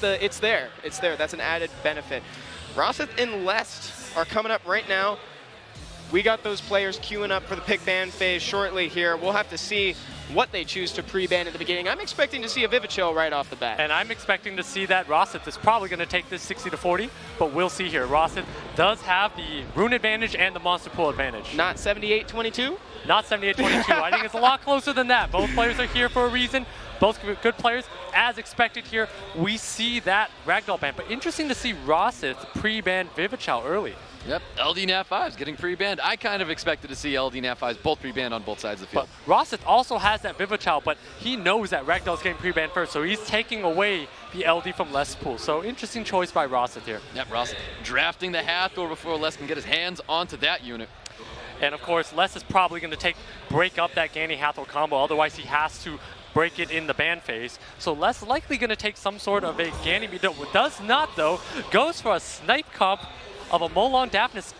it's there. It's there. That's an added benefit. Rosith and Lest are coming up right now. We got those players queuing up for the pick ban phase shortly here. We'll have to see what they choose to pre-ban at the beginning. I'm expecting to see a Vivichill right off the bat. And I'm expecting to see that Rosith is probably going to take this 60-40, but we'll see here. Rosith does have the rune advantage and the monster pool advantage. Not 78-22? Not 78-22. I think it's a lot closer than that. Both players are here for a reason. Both good players. As expected here, we see that Ragdoll ban. But interesting to see Rosith pre-ban Vivichill early. Yep, LD Nat5s getting pre-banned. I kind of expected to see LD Nat5s both pre-banned on both sides of the field. But Rosith also has that Vivichill, but he knows that Ragdoll's getting pre-banned first, so he's taking away the LD from Les pool. So interesting choice by Rosith here. Yep, Rosith drafting the Hathor before Les can get his hands onto that unit. And of course, Les is probably going to break up that Ganny Hathor combo, otherwise he has to break it in the ban phase. So Les likely going to take some sort of a Ganny, does not though, goes for a snipe comp of a Molong Daphnis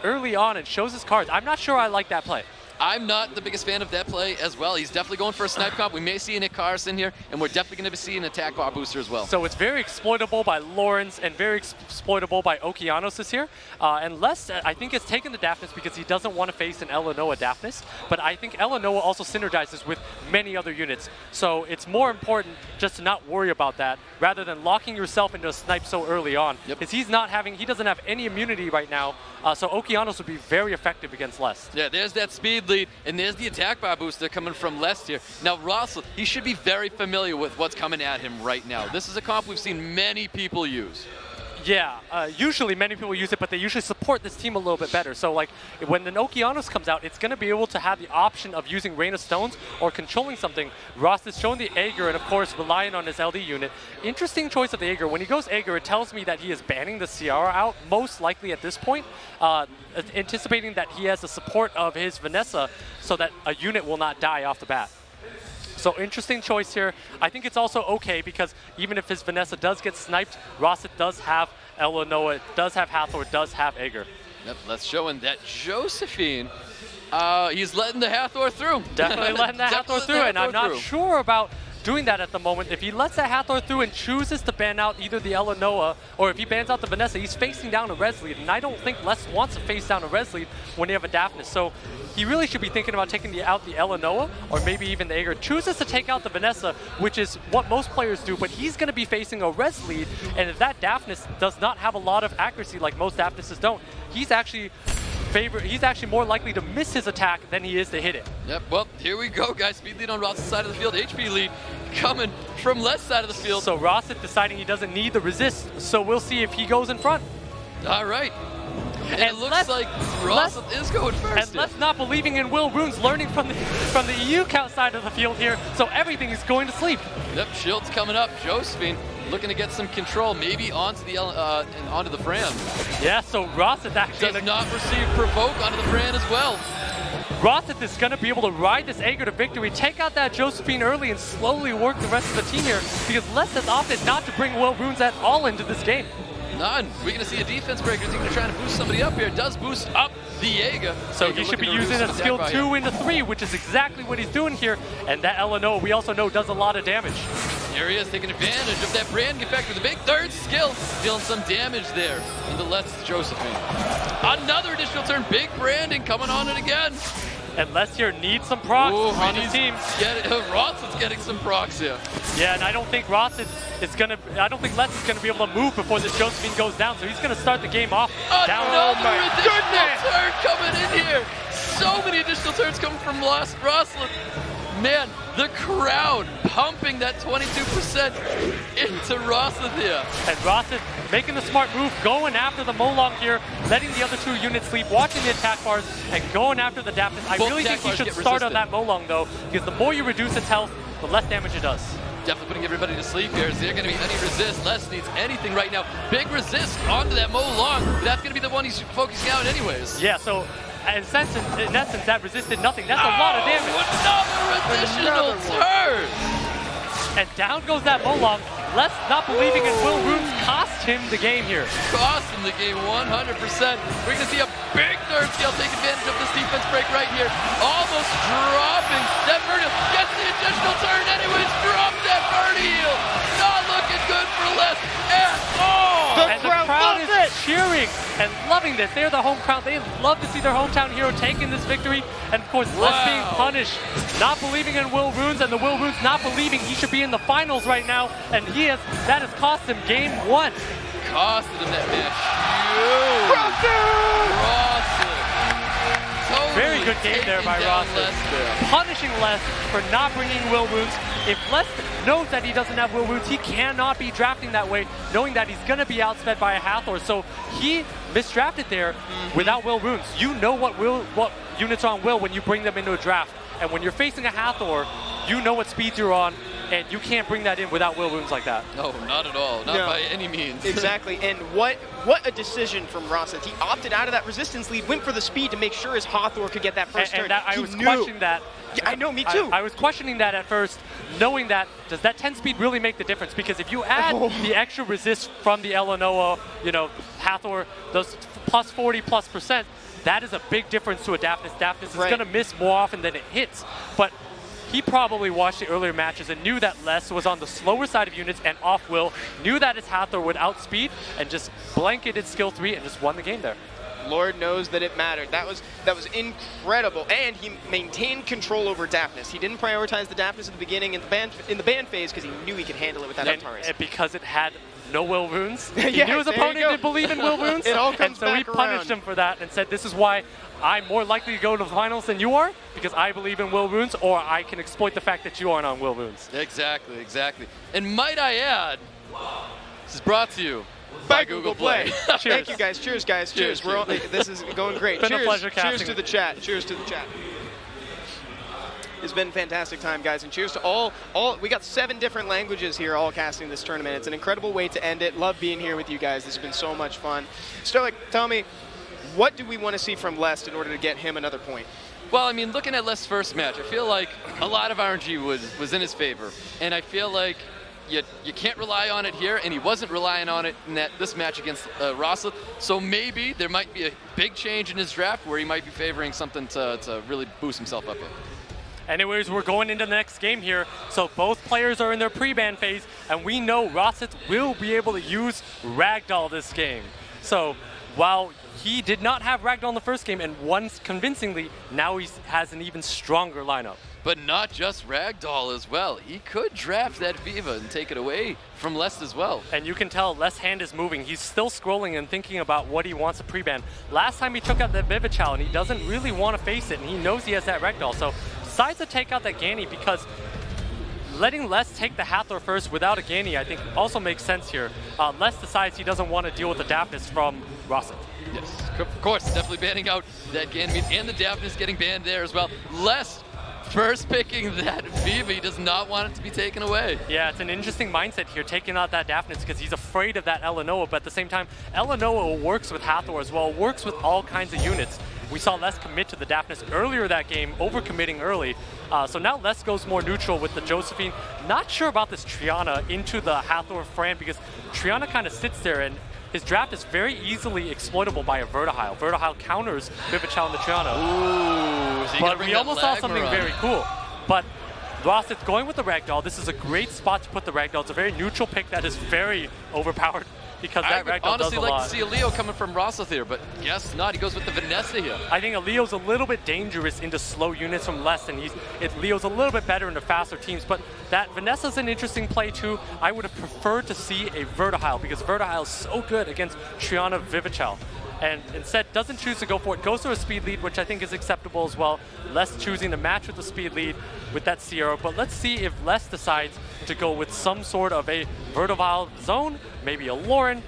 early on and shows his cards. I'm not sure I like that play. I'm not the biggest fan of that play as well. He's definitely going for a snipe comp. We may see an Ikaris in here, and we're definitely going to see an attack bar booster as well. So it's very exploitable by Lawrence and very exploitable by Okeanos this here. And Les, I think, has taken the Daphnis because he doesn't want to face an Elenoa Daphnis. But I think Elenoa also synergizes with many other units. So it's more important just to not worry about that rather than locking yourself into a snipe so early on. Because he doesn't have any immunity right now. So Okeanos would be very effective against Les. Yeah, there's that speed lead, and there's the attack bar booster coming from Les here. Now, Rosith, he should be very familiar with what's coming at him right now. This is a comp we've seen many people use. Yeah, usually many people use it, but they usually support this team a little bit better. So like when the Okeanos comes out, it's going to be able to have the option of using Rain of Stones or controlling something. Ross is showing the Aegir and of course relying on his LD unit. Interesting choice of the Aegir. When he goes Aegir, it tells me that he is banning the Ciara out, most likely at this point, anticipating that he has the support of his Vanessa so that a unit will not die off the bat. So interesting choice here. I think it's also okay because even if his Vanessa does get sniped, Rosith does have Elenoa, does have Hathor, does have Aegir. Yep, that's showing that Josephine, he's letting the Hathor through. Definitely letting the Hathor through, and I'm not sure about doing that at the moment. If he lets that Hathor through and chooses to ban out either the Elenoa, or if he bans out the Vanessa, he's facing down a res lead, and I don't think Les wants to face down a res lead when you have a Daphnis. So he really should be thinking about taking out the Elenoa, or maybe even the Aegir. Chooses to take out the Vanessa, which is what most players do, but he's going to be facing a res lead, and if that Daphnis does not have a lot of accuracy like most Daphnises don't, he's actually more likely to miss his attack than he is to hit it. Yep, well, here we go, guys. Speed lead on Ross's side of the field. HP lead coming from left side of the field. So Rosith deciding he doesn't need the resist, so we'll see if he goes in front. All right. And it looks like Rosith is going first. And Les not believing in Will Runes, learning from the EU count side of the field here, so everything is going to sleep. Yep, shield's coming up. Josephine looking to get some control, maybe onto the Fran. Yeah, so Rosith actually does not receive provoke onto the Fran as well. Rosith is going to be able to ride this Aegir to victory, take out that Josephine early, and slowly work the rest of the team here, because Les has opted not to bring Will Runes at all into this game. None. We're going to see a defense breaker. He's going to try to boost somebody up here. Does boost up the Aegir. So he should be using a skill 2 into 3, which is exactly what he's doing here. And that Elenoa, we also know, does a lot of damage. Here he is taking advantage of that brand effect with a big third skill, dealing some damage there into Les Josephine. Another additional turn, big branding coming on it again. And Les here needs some procs on his team. Rosith's getting some procs here. Yeah, and I don't think Les is gonna be able to move before this Josephine goes down, so he's gonna start the game off down. Another additional turn coming in here. So many additional turns coming from Rosith. Man, the crowd pumping that 22% into Rosith here. And Rosith making the smart move, going after the Molong here, letting the other 2 units sleep, watching the attack bars, and going after the Daphnis. I really think he should start on that Molong though, because the more you reduce its health, the less damage it does. Definitely putting everybody to sleep here. Is there going to be any resist? Les needs anything right now. Big resist onto that Molong. That's going to be the one he's focusing out anyways. Yeah, so in essence, that resisted nothing. That's a lot of damage. Another additional turn! And down goes that Molong. Les not believing in Will Runes cost him the game here. Cost him the game 100%. We're going to see a big third scale take advantage of this defense break right here. Almost dropping. That Vertical gets the additional turn anyways. Drop that Vertical. Not looking good for Les at all. And the crowd is cheering and loving this. They're the home crowd. They love to see their hometown hero taking this victory. And of course, Les being punished, not believing in Will Runes, and the Will Runes not believing he should be in the finals right now. And that has cost him game 1. Costed him that match. Rosith. Totally Very good game there by Rosith. Punishing Les for not bringing Will Runes. If Les knows that he doesn't have Will Runes, he cannot be drafting that way, knowing that he's going to be outsped by a Hathor. So he misdrafted there without Will Runes. You know what units are on Will when you bring them into a draft. And when you're facing a Hathor, you know what speeds you're on, and you can't bring that in without Will Runes like that. No, not at all. Not by any means. Exactly. And what a decision from Rosith. He opted out of that resistance lead, went for the speed to make sure his Hathor could get that first turn. And I was questioning that. Yeah, I know, me too. I was questioning that at first, knowing that, does that 10 speed really make the difference? Because if you add the extra resist from the Elanoa, Hathor, those plus 40+%, that is a big difference to a Daphnis. Daphnis is going to miss more often than it hits. But he probably watched the earlier matches and knew that Les was on the slower side of units and off Will, knew that his Hathor would outspeed, and just blanketed skill 3 and just won the game there. Lord knows that it mattered. That was incredible, and he maintained control over Daphnis. He didn't prioritize the Daphnis at the beginning in the ban phase because he knew he could handle it with that Antares. And because it had no Will Runes, he Yeah, knew his opponent didn't believe in Will Runes, It all comes and so he back punished around. him for that and said, "This is why I'm more likely to go to the finals than you are, because I believe in Will Runes, or I can exploit the fact that you aren't on Will Runes." Exactly, exactly. And might I add, this is brought to you by Google Play. Cheers. Thank you guys. Cheers, guys. Cheers. Cheers. We're all, this is going great. Been a Cheers. pleasure Cheers casting. to the chat. Cheers to the chat. It's been a fantastic time, guys, and cheers to all. We got 7 different languages here all casting this tournament. It's an incredible way to end it. Love being here with you guys. This has been so much fun. Stoic, tell me, what do we want to see from Les in order to get him another point? Well, I mean, looking at Les' first match, I feel like a lot of RNG was in his favor. And I feel like you can't rely on it here, and he wasn't relying on it in this match against Rosith. So maybe there might be a big change in his draft where he might be favoring something to really boost himself up with. Anyways, we're going into the next game here. So both players are in their pre-ban phase, and we know Rosith will be able to use Ragdoll this game. So while he did not have Ragdoll in the first game and won convincingly, now he has an even stronger lineup. But not just Ragdoll as well. He could draft that Viva and take it away from Les as well. And you can tell Les' hand is moving. He's still scrolling and thinking about what he wants to pre-ban. Last time he took out that Vivichal, and he doesn't really want to face it, and he knows he has that Ragdoll. So decides to take out that Ganny, because letting Les take the Hathor first without a Ganny, I think, also makes sense here. Les decides he doesn't want to deal with the Daphnis from Rosith. Yes, of course, definitely banning out that Ganymede, and the Daphnis getting banned there as well. Les first picking that Viva. He does not want it to be taken away. Yeah, it's an interesting mindset here, taking out that Daphnis, because he's afraid of that Elanoa, but at the same time, Elanoa works with Hathor as well, works with all kinds of units. We saw Les commit to the Daphnis earlier that game, overcommitting early. So now Les goes more neutral with the Josephine. Not sure about this Triana into the Hathor Fran, because Triana kind of sits there, and his draft is very easily exploitable by a Vertihile. Vertihile counters Vivichal and the Triana. Ooh, so but we almost saw something very cool. But Rosith going with the Ragdoll. This is a great spot to put the Ragdoll. It's a very neutral pick that is very overpowered, because that Ragdoll does a lot. I would honestly like to see a Leo coming from Rosith here, but guess not. He goes with the Vanessa here. I think Leo's a little bit dangerous into slow units from Les, and Leo's a little bit better into faster teams, but that Vanessa's an interesting play too. I would have preferred to see a Vertihile, because Vertihile is so good against Triana Vivichal. And instead doesn't choose to go for it, goes for a speed lead, which I think is acceptable as well. Les choosing to match with the speed lead with that Sierra, but let's see if Les decides to go with some sort of a Vertihile zone, maybe a Lauren,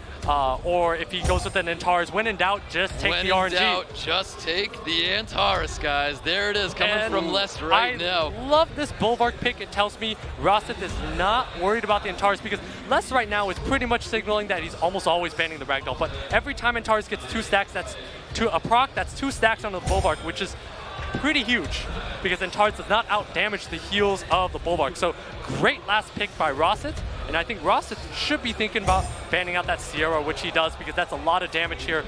or if he goes with an Antares. When in doubt, just take the RNG. When in doubt, just take the Antares, guys. There it is, coming from Les right now. I love this Bulwark pick. It tells me Rosith is not worried about the Antares, because Les right now is pretty much signaling that he's almost always banning the Ragdoll. But every time Antares gets 2 stacks, that's a proc, that's 2 stacks on the Bulwark, which is pretty huge, because Antares does not out-damage the heals of the Bulwark. So great last pick by Rosith. And I think Rosith should be thinking about banning out that Sierra, which he does, because that's a lot of damage here.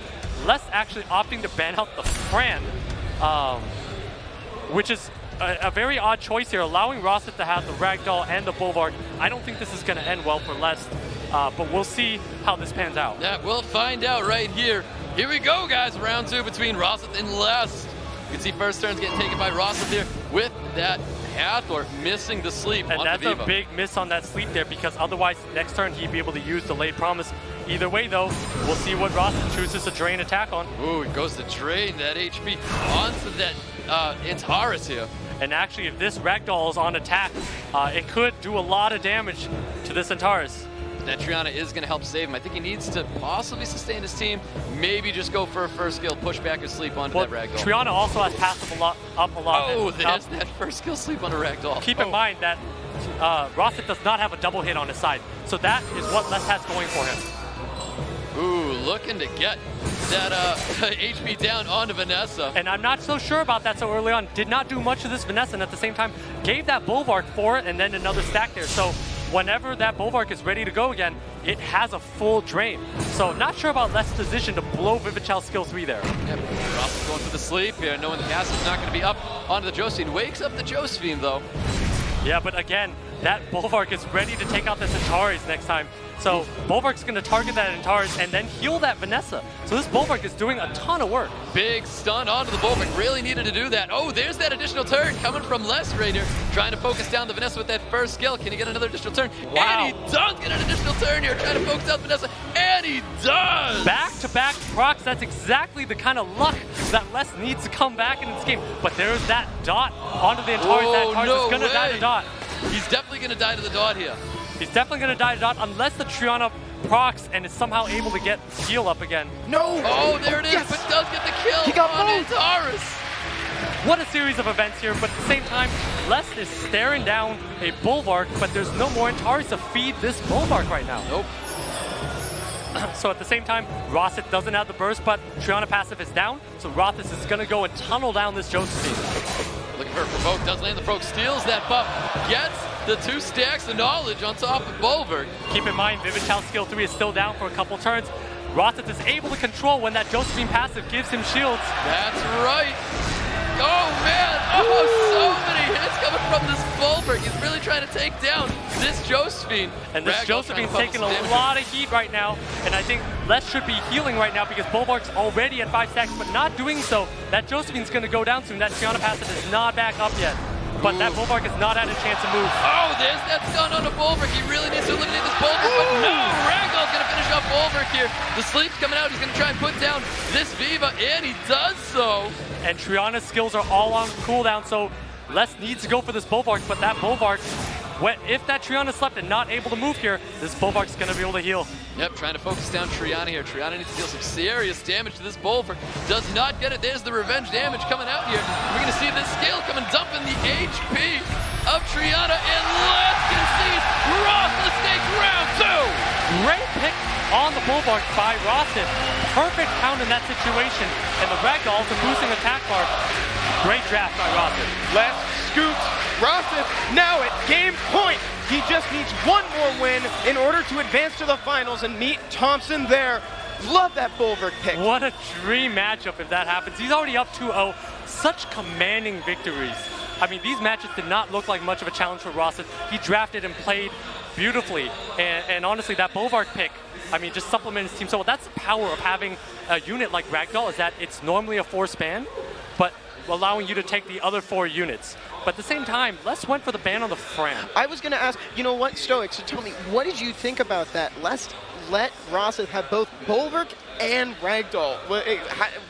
Less actually opting to ban out the Fran, which is a very odd choice here, allowing Rosith to have the Ragdoll and the Bulwark. I don't think this is going to end well for Lest, but we'll see how this pans out. Yeah, we'll find out right here. Here we go, guys. Round 2 between Rosith and Lest. You can see first turns getting taken by Rosith here with that Hathor missing the sleep. And that's a big miss on that sleep there, because otherwise next turn he'd be able to use Delayed Promise. Either way though, we'll see what Rosith chooses to drain attack on. Ooh, it goes to drain that HP onto that Antares here. And actually, if this Ragdoll is on attack, it could do a lot of damage to this Antares. That Triana is going to help save him. I think he needs to possibly sustain his team. Maybe just go for a first skill, push back or sleep onto that Ragdoll. Triana also has passive up a lot. Oh, there's that first skill sleep on a Ragdoll. Keep in mind that Rosith does not have a double hit on his side. So that is what Les has going for him. Ooh, looking to get that HP down onto Vanessa. And I'm not so sure about that so early on. Did not do much to this Vanessa, and at the same time, gave that Bulwark for it, and then another stack there. So whenever that Bulwark is ready to go again, it has a full drain. So not sure about Les' decision to blow Vivichel skill 3 there. Yep, Ross is going for the sleep here, knowing the passive's not going to be up onto the Josephine. Wakes up the Josephine, though. Yeah, but again, that Bulwark is ready to take out this Antares next time. So Bulwark's going to target that Antares and then heal that Vanessa. So this Bulwark is doing a ton of work. Big stun onto the Bulwark. Really needed to do that. Oh, there's that additional turn coming from Les right here. Trying to focus down the Vanessa with that first skill. Can he get another additional turn? Wow. And he does get an additional turn here. Trying to focus down Vanessa. And he does! Back-to-back procs. That's exactly the kind of luck that Les needs to come back in this game. But there's that dot onto the Antares. Oh, that Antares no is going to die to dot. He's definitely going to die to the dot here. He's definitely going to die to dot unless the Triana procs and is somehow able to get heal up again. No! Oh, there it is, Yes. but does get the kill He got on both. Antares. What a series of events here, but at the same time, Les is staring down a Bulwark, but there's no more Antares to feed this Bulwark right now. Nope. So at the same time, Rosith doesn't have the burst, but Triana passive is down, so Rosith is going to go and tunnel down this Josephine. Looking for a provoke, does land the provoke, steals that buff, gets the 2 stacks of knowledge on top of Bulwark. Keep in mind, Vivichel skill 3 is still down for a couple turns. Rosith is able to control when that Josephine passive gives him shields. That's right. Oh man, oh, so many hits coming from this Bulwark. He's really trying to take down this Josephine. And this Josephine's taking a lot of heat right now, and I think Les should be healing right now because Bulwark's already at 5 stacks, but not doing so. That Josephine's going to go down soon. That Triana passive is not back up yet. But that Bulwark has not had a chance to move. Oh, there's that stun on a Bulwark. He really needs to eliminate this Bulwark, but no, Ragdoll's going to finish off Bulwark here. The sleep's coming out. He's going to try and put down this Viva, and he does so. And Triana's skills are all on cooldown, so Les needs to go for this Bulwark, but that Bulwark, if that Triana slept and not able to move here, this Bulwark's going to be able to heal. Yep, trying to focus down Triana here. Triana needs to deal some serious damage to this Bulwark. Does not get it. There's the revenge damage coming out here. We're going to see this scale coming, dumping the HP of Triana, and let's concede. Rosith takes round 2. Great pick on the Bulwark by Rosith. Perfect count in that situation. And the Ragdoll to boosting attack bar. Great draft by Rosith. Left scoops. Rosith now at game point. He just needs one more win in order to advance to the finals and meet Thompson there. Love that Bulwark pick. What a dream matchup if that happens. He's already up 2-0. Such commanding victories. I mean, these matches did not look like much of a challenge for Rosith. He drafted and played beautifully. And honestly, that Bulwark pick, I mean, just supplement his team. So that's the power of having a unit like Ragdoll, is that it's normally a 4-span, but allowing you to take the other 4 units. But at the same time, Les went for the ban on the Fran. I was going to ask, you know what, Stoic, so tell me, what did you think about that? Let's let Rosith have both Bulwark and Ragdoll.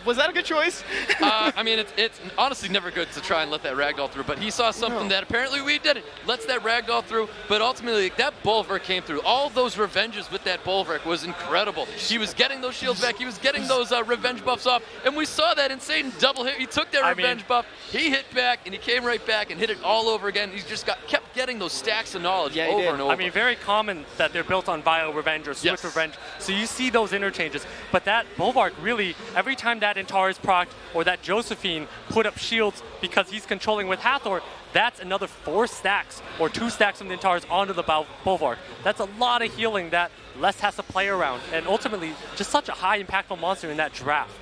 Was that a good choice? I mean, it's honestly never good to try and let that Ragdoll through, but he saw something that apparently we didn't. Lets that Ragdoll through, but ultimately that Bulwark came through. All those revenges with that Bulwark was incredible. He was getting those shields back. He was getting those revenge buffs off, and we saw that insane double hit. He took that revenge buff, he hit back, and he came right back and hit it all over again. He just kept getting those stacks of knowledge over and over. I mean, very common that they're built on Vile Revenge or Swift revenge. So you see those interchanges. But that Bulwark really, every time that Antares proc or that Josephine put up shields because he's controlling with Hathor, that's another 4 stacks or 2 stacks from the Antares onto the Bulwark. That's a lot of healing that Les has to play around. And ultimately, just such a high impactful monster in that draft.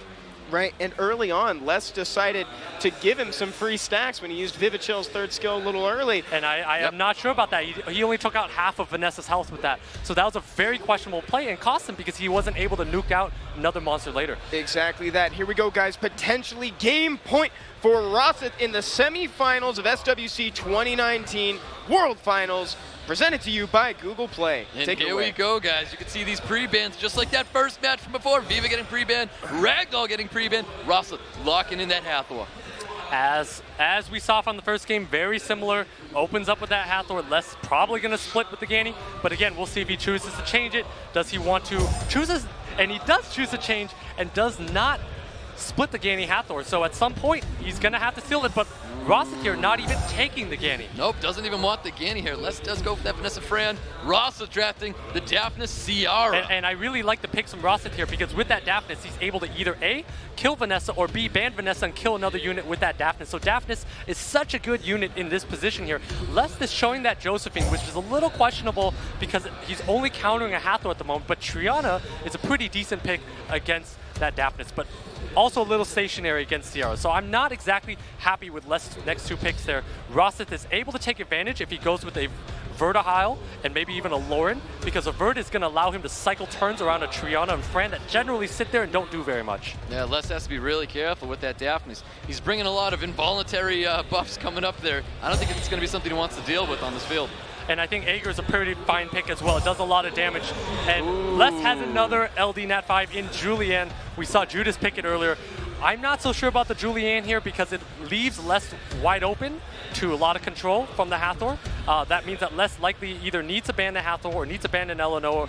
Right, and early on, Les decided to give him some free stacks when he used Vivid Chill's 3rd skill a little early. And I am not sure about that. He only took out half of Vanessa's health with that. So that was a very questionable play and cost him because he wasn't able to nuke out another monster later. Exactly that. Here we go, guys. Potentially game point for Rosith in the semifinals of SWC 2019 World Finals. Presented to you by Google Play. And Take it here away. we go, guys. You can see these pre-bans just like that first match from before. Viva getting pre-banned, Ragdoll getting pre-banned, Rosith locking in that Hathor. As we saw from the first game, very similar. Opens up with that Hathor. Les probably going to split with the Ganny. But again, we'll see if he chooses to change it. Does he want to chooses? And he does choose to change and does not split the Ganny Hathor. So at some point, he's going to have to steal it. But Rosith here not even taking the Ganny. Nope, doesn't even want the Ganny here. Les does go for that Vanessa Fran. Rosith drafting the Daphnis Ciara. And I really like the picks from Rosith here because with that Daphnis, he's able to either A, kill Vanessa, or B, ban Vanessa and kill another unit with that Daphnis. So Daphnis is such a good unit in this position here. Les is showing that Josephine, which is a little questionable because he's only countering a Hathor at the moment, but Triana is a pretty decent pick against that Daphnis, but also a little stationary against Ciara. So I'm not exactly happy with Les' next 2 picks there. Rosith is able to take advantage if he goes with a Vertihile and maybe even a Lauren, because a Vert is going to allow him to cycle turns around a Triana and Fran that generally sit there and don't do very much. Yeah, Les has to be really careful with that Daphnis. He's bringing a lot of involuntary buffs coming up there. I don't think it's going to be something he wants to deal with on this field. And I think Aegir is a pretty fine pick as well. It does a lot of damage. And Les has another LD Nat 5 in Julianne. We saw Judas pick it earlier. I'm not so sure about the Julianne here because it leaves Les wide open to a lot of control from the Hathor. That means that Les likely either needs to ban the Hathor or needs to ban an Eleanor,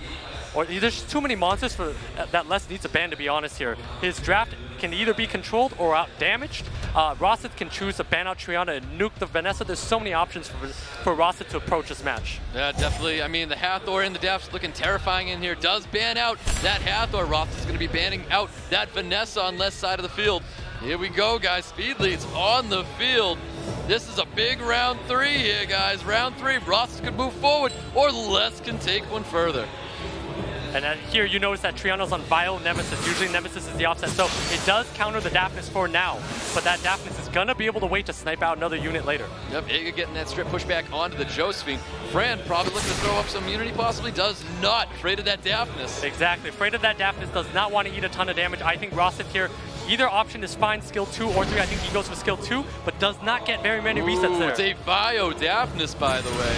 or there's too many monsters for that Les needs to ban, to be honest here. His draft can either be controlled or out damaged. Rosith can choose to ban out Triana and nuke the Vanessa. There's so many options for Rosith to approach this match. Yeah, definitely. I mean, the Hathor and the Daph's looking terrifying in here. Does ban out that Hathor. Rosith's going to be banning out that Vanessa on left side of the field. Here we go, guys. Speed leads on the field. This is a big round 3 here, guys. Round 3. Rosith could move forward, or Les can take one further. And here you notice that Triana's on Bio Nemesis. Usually Nemesis is the offset, so it does counter the Daphnis for now. But that Daphnis is gonna be able to wait to snipe out another unit later. Yep, Aegir getting that strip pushback onto the Josephine. Fran probably looking to throw up some immunity, possibly does not. Afraid of that Daphnis. Exactly, afraid of that Daphnis, does not want to eat a ton of damage. I think Rosith here, either option is fine, skill 2 or 3. I think he goes for skill 2, but does not get very many resets there. It's a Bio Daphnis, by the way.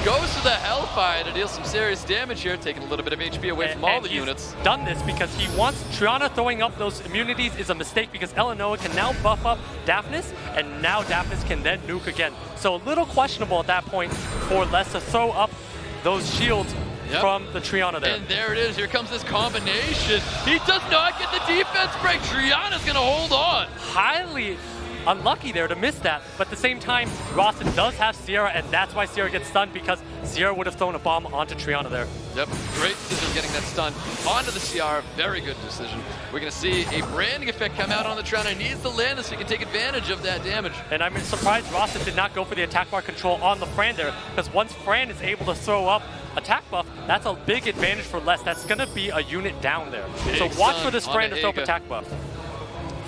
Goes to the Hellfire to deal some serious damage here, taking a little bit of HP away from all the units. Done this because he wants Triana throwing up those immunities is a mistake because Eleanor can now buff up Daphnis, and now Daphnis can then nuke again. So a little questionable at that point for Les to throw up those shields from the Triana there. And there it is. Here comes this combination. He does not get the defense break. Triana's going to hold on. Highly unlucky there to miss that, but at the same time, Rosith does have Ciara, and that's why Ciara gets stunned, because Ciara would have thrown a bomb onto Triana there. Yep, great decision getting that stun onto the Ciara. Very good decision. We're going to see a branding effect come out on the Triana. He needs to land this so he can take advantage of that damage. And I'm surprised Rosith did not go for the attack bar control on the Fran there, because once Fran is able to throw up attack buff, that's a big advantage for Les. That's going to be a unit down there. So watch for this Fran to throw up attack buff.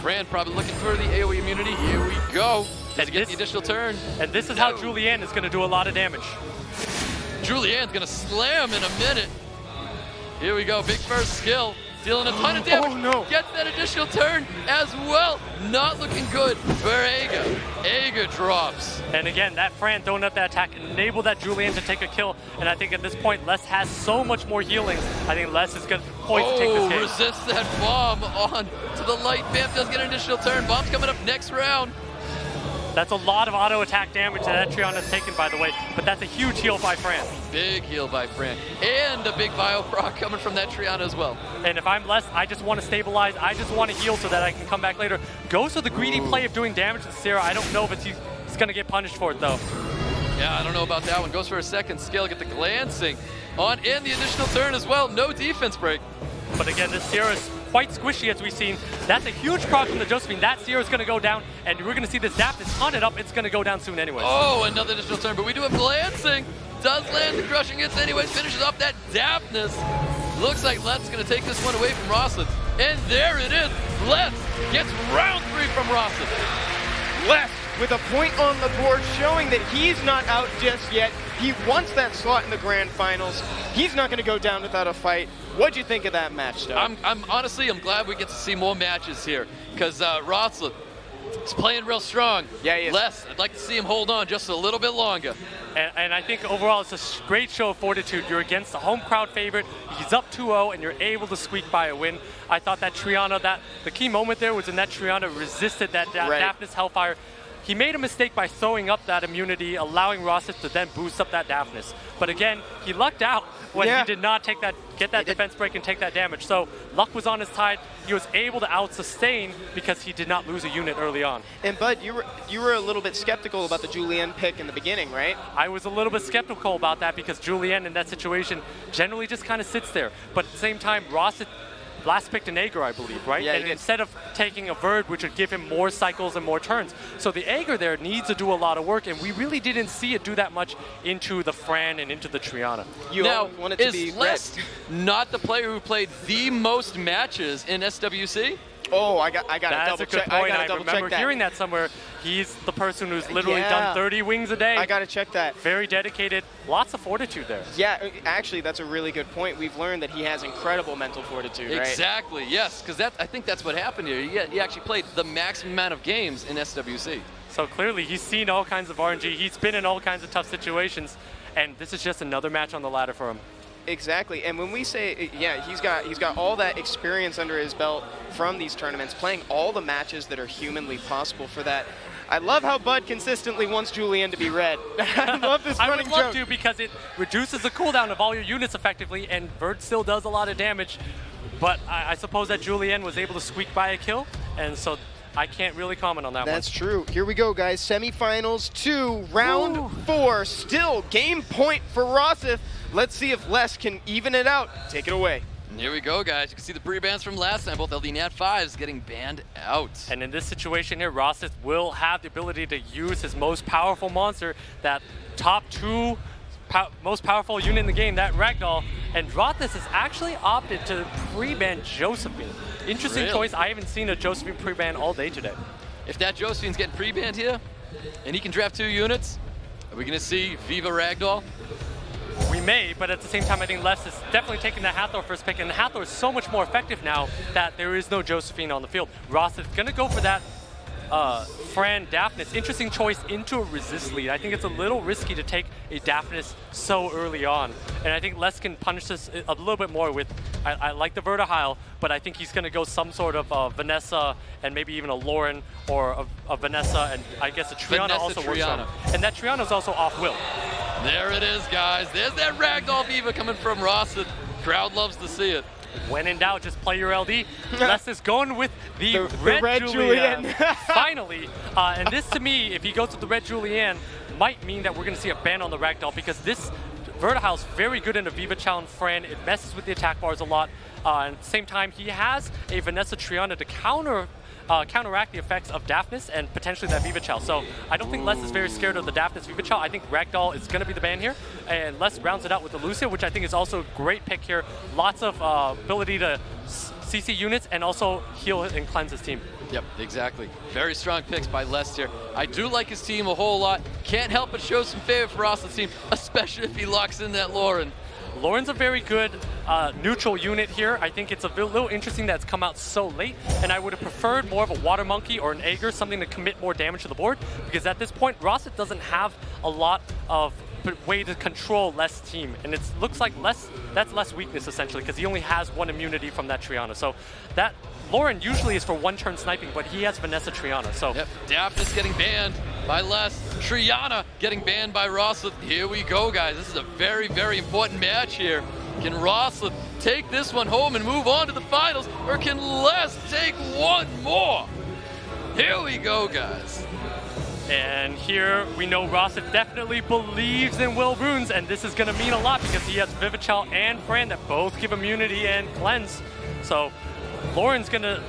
Fran probably looking for the AoE immunity. Here we go. Does he get the additional turn? And this is how Julianne is going to do a lot of damage. Julianne's going to slam in a minute. Here we go. Big first skill. Dealing a ton of damage. Oh, no. Gets that additional turn as well. Not looking good for Aegir. Aegir drops. And again, that Fran throwing up that attack enabled that Julianne to take a kill. And I think at this point, Les has so much more healing. I think Les is going to point to take this hit. Resists that bomb on to the light. Bam does get an additional turn. Bomb's coming up next round. That's a lot of auto attack damage that Triana's taken, by the way, but that's a huge heal by Fran. Big heal by Fran. And a big bio proc coming from that Triana as well. And if I'm Les, I just want to stabilize. I just want to heal so that I can come back later. Goes for the greedy play of doing damage to Ciara. I don't know if he's going to get punished for it, though. Yeah, I don't know about that one. Goes for a second skill, get the glancing on in the additional turn as well. No defense break. But again, this Sierra is quite squishy, as we've seen. That's a huge proc from the Josephine. That Sierra is going to go down, and we're going to see this Daphnis haunted up. It's going to go down soon anyway. Oh, another additional turn, but we do have glancing. Does land the crushing hits anyways, finishes off that Daphnis. Looks like Let's going to take this one away from Rosith. And there it is. Let's gets round 3 from Rosith. Left with a point on the board showing that he's not out just yet. He wants that slot in the grand finals. He's not going to go down without a fight. What'd you think of that match, though? I'm honestly glad we get to see more matches here because Rosith is playing real strong. Yeah, he is. Les, I'd like to see him hold on just a little bit longer. And I think overall it's a great show of fortitude. You're against the home crowd favorite. He's up 2-0, and you're able to squeak by a win. I thought that Triana, the key moment there was when that Triana resisted that Daphnis Hellfire. He made a mistake by throwing up that immunity, allowing Rosith to then boost up that Daphnis. But again, he lucked out when he did not get that defense break and take that damage. So luck was on his side. He was able to out-sustain because he did not lose a unit early on. And Bud, you were a little bit skeptical about the Julien pick in the beginning, right? I was a little bit skeptical about that because Julien in that situation generally just kind of sits there. But at the same time, Rosith last picked an Aegir, I believe, right? Yeah, and instead of taking a Verd, which would give him more cycles and more turns. So the Aegir there needs to do a lot of work, and we really didn't see it do that much into the Fran and into the Triana. Now, want it to be is Les not the player who played the most matches in SWC? Oh, I got to double check. That's a good point. I remember hearing that somewhere. He's the person who's literally done 30 wings a day. I got to check that. Very dedicated. Lots of fortitude there. Yeah, actually, that's a really good point. We've learned that he has incredible mental fortitude, right? Exactly, yes, because I think that's what happened here. He actually played the maximum amount of games in SWC. So clearly, he's seen all kinds of RNG. He's been in all kinds of tough situations, and this is just another match on the ladder for him. Exactly, and when we say, he's got all that experience under his belt from these tournaments, playing all the matches that are humanly possible for that. I love how Bud consistently wants Julien to be red. I love this running joke. I would love to because it reduces the cooldown of all your units effectively, and Verd still does a lot of damage. But I suppose that Julien was able to squeak by a kill, and so I can't really comment on that one. That's true. Here we go, guys. Semifinals 2, round 4. Still game point for Rosith. Let's see if Les can even it out. Take it away. And here we go, guys. You can see the pre-bans from last time. Both LD Nat 5s getting banned out. And in this situation here, Rosith will have the ability to use his most powerful monster, that top 2 most powerful unit in the game, that Ragdoll. And Rosith has actually opted to pre-ban Josephine. Interesting choice. I haven't seen a Josephine pre-ban all day today. If that Josephine's getting pre-banned here, and he can draft 2 units, are we going to see Viva Ragdoll? We may, but at the same time, I think Les is definitely taking the Hathor first pick, and the Hathor is so much more effective now that there is no Josephine on the field. Rosith is going to go for that Fran Daphnis. Interesting choice into a resist lead. I think it's a little risky to take a Daphnis so early on, and I think Les can punish this a little bit more with, I like the Vertihile, but I think he's going to go some sort of Vanessa and maybe even a Lauren or a Vanessa, and I guess a Triana also works on. And that Triana is also off will. There it is, guys. There's that Ragdoll Viva coming from Rosith. Crowd loves to see it. When in doubt, just play your LD. Les is going with the red Julien. Finally. And this, to me, if he goes with the red Julien, might mean that we're going to see a ban on the Ragdoll, because this Vertihile is very good in a Viva Challenge Fran. It messes with the attack bars a lot. At the same time, he has a Vanessa Triana to counteract the effects of Daphnis and potentially that Viva Chow. So I don't think Les is very scared of the Daphnis Viva Chow. I think Ragdoll is going to be the ban here. And Les rounds it out with the Lucia, which I think is also a great pick here. Lots of ability to CC units and also heal and cleanse his team. Yep, exactly. Very strong picks by Les here. I do like his team a whole lot. Can't help but show some favor for Rosith's team, especially if he locks in that Lauren. Lauren's a very good neutral unit here. I think it's a little interesting that it's come out so late, and I would have preferred more of a Water Monkey or an Aegir, something to commit more damage to the board, because at this point, Rosith doesn't have a lot of way to control Les' team, and it looks like that's Les' weakness, essentially, because he only has 1 immunity from that Triana. So that Lauren usually is for 1-turn sniping, but he has Vanessa Triana. So yep, Daphnis getting banned by Les. Triana getting banned by Rosith. Here we go, guys. This is a very, very important match here. Can Rosith take this one home and move on to the finals, or can Les take one more? Here we go, guys. And here we know Rosith definitely believes in Will Runes, and this is going to mean a lot because he has Vivichel and Fran that both give immunity and cleanse. So Lauren's gonna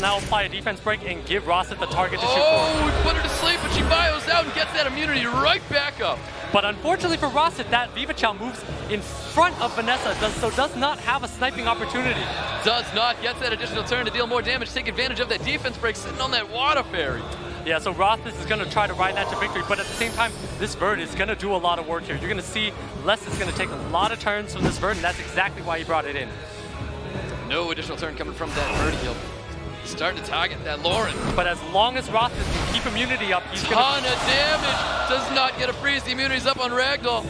now apply a defense break and give Rosith the target to shoot for. Oh, we put her to sleep, but she bios out and gets that immunity right back up. But unfortunately for Rosith, that Vivichel moves in front of Vanessa, so does not have a sniping opportunity. Does not, gets that additional turn to deal more damage, take advantage of that defense break sitting on that water fairy. Yeah, so Rosith is going to try to ride that to victory, but at the same time, this Verd is going to do a lot of work here. You're going to see Les is going to take a lot of turns from this Verd, and that's exactly why he brought it in. No additional turn coming from that Verd heal. Starting to target that Lauren. But as long as Rosith can keep immunity up, he's going to... Ton of damage! Does not get a freeze. The immunity's up on Ragdoll.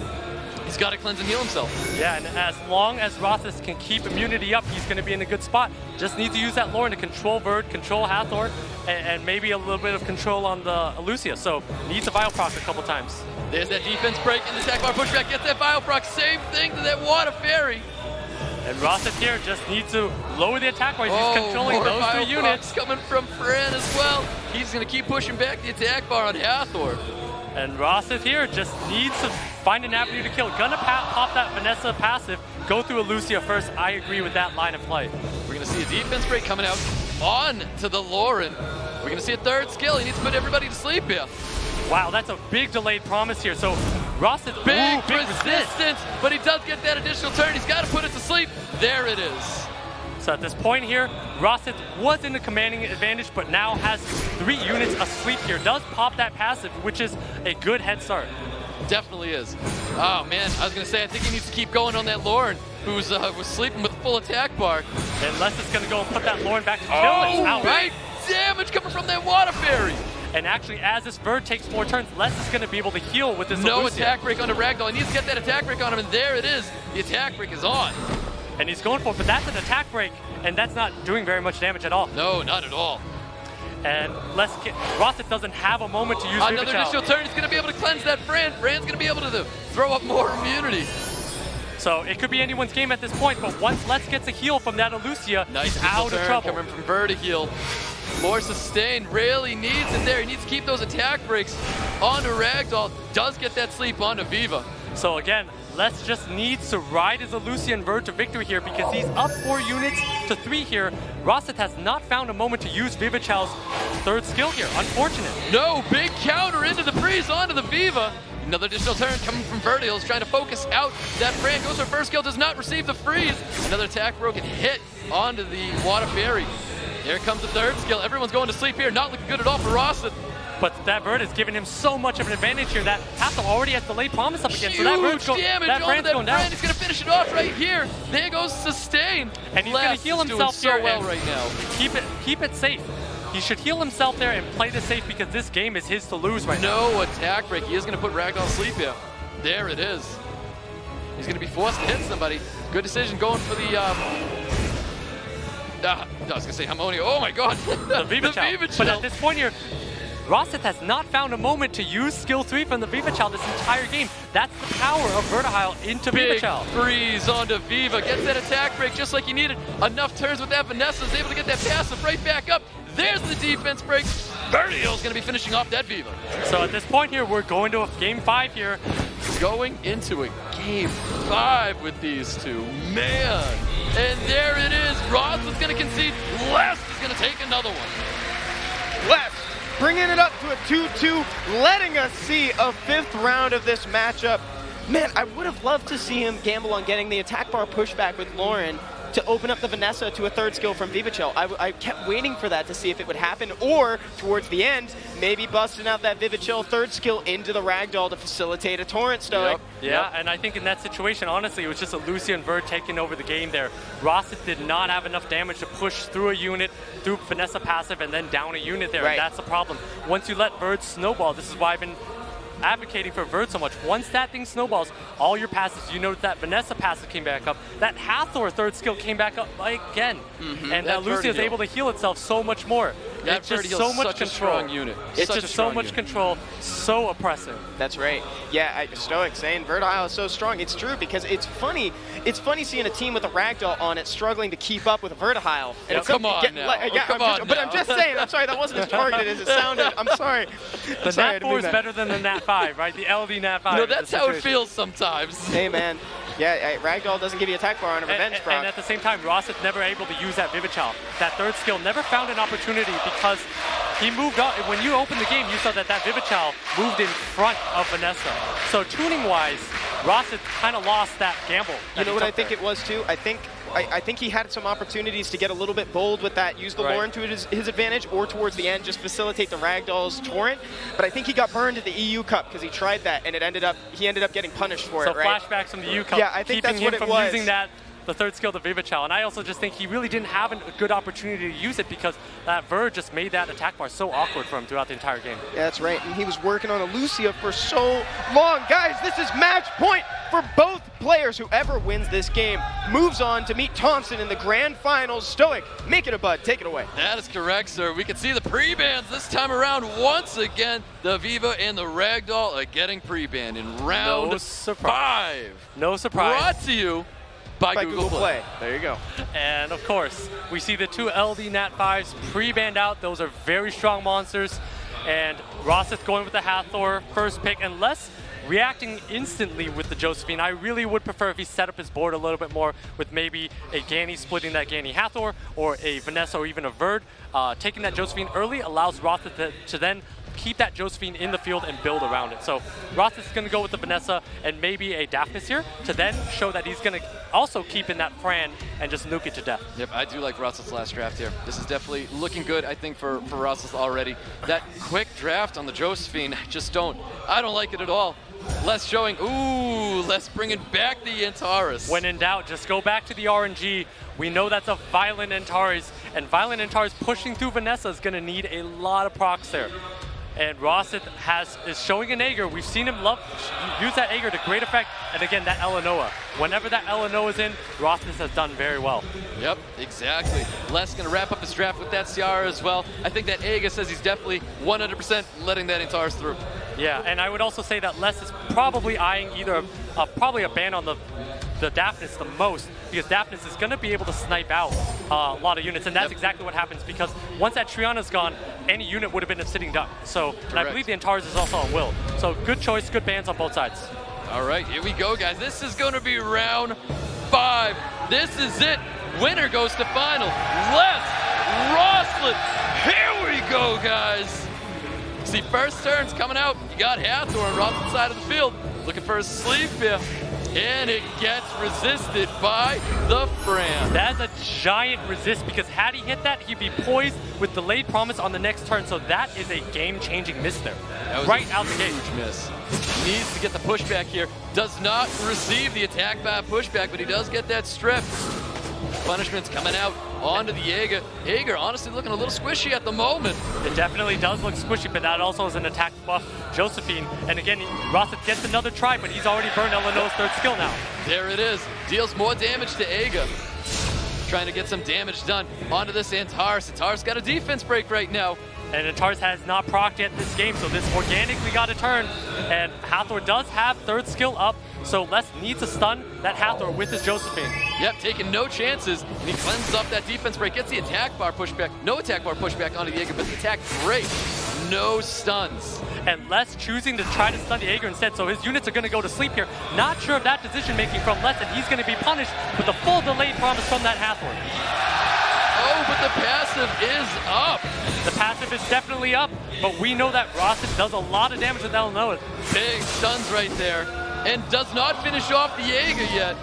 He's got to cleanse and heal himself. Yeah, and as long as Rosith can keep immunity up, he's going to be in a good spot. Just needs to use that Lauren to control Verd, control Hathor, and maybe a little bit of control on the Lucia. So needs a Vile Proc a couple times. There's that defense break in the attack bar pushback. Gets that Vile Proc. Same thing to that Water Fairy. And Rosith here just needs to lower the attack while he's controlling those two units. Coming from Fran as well. He's going to keep pushing back the attack bar on Hathor. And Rosith here just needs to find an avenue to kill. Gonna pop that Vanessa passive, go through a Lucia first. I agree with that line of play. We're gonna see a defense break coming out on to the Lauren. We're gonna see a third skill. He needs to put everybody to sleep here. Wow, that's a big delayed promise here. So Rosith, big resistance, but he does get that additional turn. He's gotta put it to sleep. There it is. So at this point here, Rosith was in a commanding advantage, but now has 3 units asleep here. Does pop that passive, which is a good head start. Definitely is. Oh man, I was gonna say, I think he needs to keep going on that Lauren, who's was sleeping with a full attack bar. And Les is gonna go and put that Lauren back to kill. Oh, big damage coming from that Water Fairy. And actually, as this Verd takes more turns, Les is gonna be able to heal with this No Lucia. attack break onto Ragdoll. He needs to get that attack break on him, and there it is. The attack break is on. And he's going for it, but that's an attack break, and that's not doing very much damage at all. No, not at all. And Rosith doesn't have a moment to use Another Vivichel. additional turn. He's going to be able to cleanse that Fran. Fran's going to be able to throw up more immunity. So it could be anyone's game at this point, but once Les gets a heal from that Lucia, nice he's out of trouble. Coming from Verd to heal. More sustain, really needs it there. He needs to keep those attack breaks onto Ragdoll. Does get that sleep onto Viva. So again, Les just needs to ride his Lucia and Verd to victory here because he's up 4 units to 3 here. Rosith has not found a moment to use Vivichel's third skill here. Unfortunate. No, big counter into the freeze onto the Viva. Another additional turn coming from Vertials, trying to focus out that Fran. Goes for first kill, does not receive the freeze. Another attack broken hit onto the Water Fairy. Here comes the third skill. Everyone's going to sleep here. Not looking good at all for Rosith. But that Verd is giving him so much of an advantage here. That Hathor already has delayed promise up against. So that Verd's damage that Fran's going down. He's going to finish it off right here. There goes sustain. And he's going to heal himself doing here so well right now. Keep it safe. He should heal himself there and play this safe because this game is his to lose right now. No attack break. He is going to put Ragdoll to sleep here. There it is. He's going to be forced to hit somebody. Good decision going for the... I was going to say Harmonia. Oh my god. The Vivichel. But at this point here, Rosith has not found a moment to use skill 3 from the Vivichel this entire game. That's the power of Vertihile into Vivichel. Big freeze onto Viva. Gets that attack break just like he needed. Enough turns with that. Vanessa's able to get that passive right back up. There's the defense break. Vertial's going to be finishing off that Viva. So at this point here, we're going to a game 5 here. Going into a game 5 with these two. Man. And there it is. Ross is going to concede. Les is going to take another one. Les bringing it up to a 2-2, letting us see a 5th round of this matchup. Man, I would have loved to see him gamble on getting the attack bar pushback with Lauren to open up the Vanessa to a third skill from Vivichel. I kept waiting for that to see if it would happen, or towards the end, maybe busting out that Vivichel third skill into the Ragdoll to facilitate a Torrent Stoic. Yeah, and I think in that situation, honestly, it was just a Lucia and Verd taking over the game there. Rosith did not have enough damage to push through a unit, through Vanessa passive, and then down a unit there. Right. And that's the problem. Once you let Verd snowball, this is why I've been advocating for Verd so much. Once that thing snowballs, all your passes, you notice that Vanessa passive came back up, that Hathor third skill came back up again, and that Lucia is able to heal itself so much more. That it's just Vertiheal's so much such a control. strong unit. It's Such a just so strong much unit. control, so oppressive. That's right. Yeah, Stoic saying Vertile is so strong. It's true because it's funny. It's funny seeing a team with a Ragdoll on it struggling to keep up with a Vertile. And it's come something on now. But I'm just saying. I'm sorry. That wasn't as targeted as it sounded. I'm sorry. The Sorry, I Nat didn't 4 mean is that. better than the Nat 5, right? The LD Nat 5. No, in this that's how it situation. feels sometimes. Hey, man. Yeah, Ragdoll doesn't give you attack bar on a revenge proc. And at the same time, Rosith never able to use that Vivichal. That third skill never found an opportunity because he moved up. When you opened the game, you saw that Vivichal moved in front of Vanessa. So tuning-wise, Rosith kind of lost that gamble. You know what I think it was too? I think he had some opportunities to get a little bit bold with that, use the Lauren to his advantage, or towards the end just facilitate the Ragdoll's torrent. But I think he got burned at the EU Cup because he tried that, and he ended up getting punished for so it, right? flashbacks from the EU Cup, Yeah, I think keeping that's what him it from was. using the third skill, the Vivichal. And I also just think he really didn't have a good opportunity to use it because that Ver just made that attack bar so awkward for him throughout the entire game. Yeah, that's right, and he was working on a Lucia for so long. Guys, this is match point for both players. Whoever wins this game moves on to meet Thompson in the grand finals. Stoic, make it a bud. Take it away. That is correct, sir. We can see the pre-bans this time around. Once again, the Viva and the Ragdoll are getting pre-banned in round No surprise. 5. No surprise. Brought to you by Google Play. There you go. And of course, we see the two LD Nat 5s pre-banned out. Those are very strong monsters. And Rosith going with the Hathor first pick, and less reacting instantly with the Josephine. I really would prefer if he set up his board a little bit more with maybe a Ganny splitting that Ganny Hathor, or a Vanessa, or even a Verd. Taking that Josephine early allows Rosith to then keep that Josephine in the field and build around it. So Rosith is going to go with the Vanessa and maybe a Daphnis here to then show that he's going to also keep in that Fran and just nuke it to death. Yep, I do like Rosith's last draft here. This is definitely looking good, I think, for Rosith already. That quick draft on the Josephine, I don't like it at all. Les showing, Les bringing back the Antares. When in doubt, just go back to the RNG. We know that's a Violent Antares, and Violent Antares pushing through Vanessa is going to need a lot of procs there. And Rosith is showing an Aegir. We've seen him use that Aegir to great effect. And again, that Elenoa. Whenever that Elenoa is in, Rosith has done very well. Yep, exactly. Les going to wrap up his draft with that Ciara as well. I think that Aegir says he's definitely 100% letting that Antares through. Yeah, and I would also say that Les is probably eyeing either probably a ban on the Daphnis the most, because Daphnis is going to be able to snipe out a lot of units, and that's exactly what happens, because once that Triana's gone, any unit would have been a sitting duck. So, and I believe the Antares is also on Will. So good choice, good bans on both sides. All right, here we go, guys. This is going to be round 5. This is it. Winner goes to final. Les Roslit. Here we go, guys. See, first turns coming out. You got Hathor on Rosit's side of the field, looking for a sleep here. And it gets resisted by the Fran. That's a giant resist, because had he hit that, he'd be poised with delayed promise on the next turn. So that is a game-changing miss there. That was right out the gate. Huge miss. Needs to get the pushback here. Does not receive the attack by pushback, but he does get that strip. Punishment's coming out onto the Aegir. Aegir honestly looking a little squishy at the moment. It definitely does look squishy, but that also is an attack buff Josephine. And again, Rosith gets another try, but he's already burned Elenoa's third skill now. There it is. Deals more damage to Aegir. Trying to get some damage done onto this Antares. Antares got a defense break right now. And Antares has not procced yet this game, so this organically got a turn. And Hathor does have third skill up, so Les needs to stun that Hathor with his Josephine. Yep, taking no chances, and he cleanses up that defense break, gets the attack bar pushback. No attack bar pushback onto the Aegir, but the attack break. No stuns. And Les choosing to try to stun the Aegir instead, so his units are going to go to sleep here. Not sure of that decision making from Les, and he's going to be punished with a full delayed promise from that Hathor. Oh, but the passive is up. The passive is definitely up, but we know that Rosith does a lot of damage with Elenoa. Big stuns right there, and does not finish off the Aegir yet.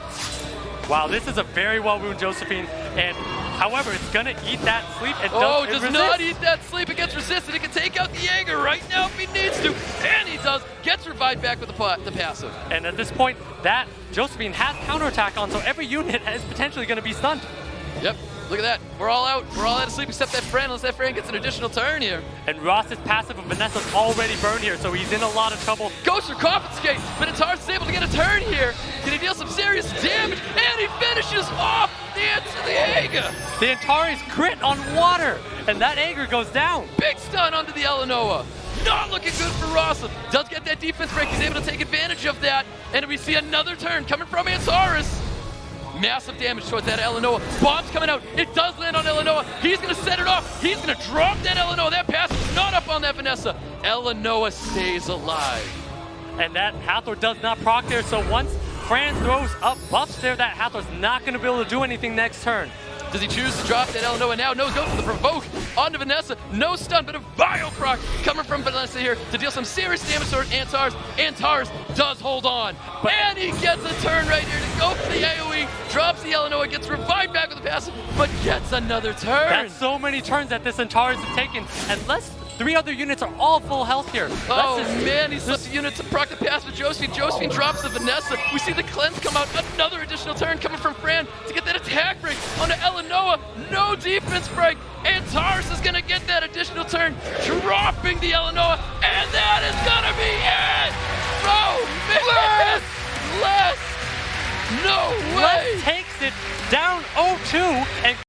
Wow, this is a very well-ruined Josephine, and however, it's going to eat that sleep. And does not eat that sleep. It gets resisted. It can take out the Aegir right now if he needs to, and he does. Gets revived back with the passive. And at this point, that Josephine has counterattack on, so every unit is potentially going to be stunned. Yep, Look at that. We're all out. We're all out of sleep except that Fran, unless that Fran gets an additional turn here. And Ross's passive of Vanessa's already burned here, so he's in a lot of trouble. Goes for Confiscate, but Antares is able to get a turn here. Can he deal some serious damage? And he finishes off the Aega. The Antares crit on water, and that Aegir goes down. Big stun onto the Elenoa. Not looking good for Rosith. Does get that defense break. He's able to take advantage of that. And we see another turn coming from Antares. Massive damage towards that Elenoa. Bomb's coming out. It does land on Elenoa. He's going to set it off. He's going to drop that Elenoa. That pass is not up on that Vanessa. Elenoa stays alive. And that Hathor does not proc there, so once Fran throws up buffs there, that Hathor's not going to be able to do anything next turn. Does he choose to drop that Elenoa now? No, go for the provoke onto Vanessa. No stun, but a bio proc coming from Vanessa here to deal some serious damage to Antares. Antares does hold on. And he gets a turn right here to go for the AoE. Drops the Elenoa, gets revived back with the passive, but gets another turn. That's so many turns that this Antares has taken, and 3 other units are all full health here. Oh man, he slipped a unit to proc the pass with Josephine. Josephine drops the Vanessa. We see the cleanse come out. Another additional turn coming from Fran to get that attack break onto Elenoa. No defense break. Antares is going to get that additional turn, dropping the Elenoa. And that is going to be it. Bro, man. Les. No way. Les takes it down 0-2 and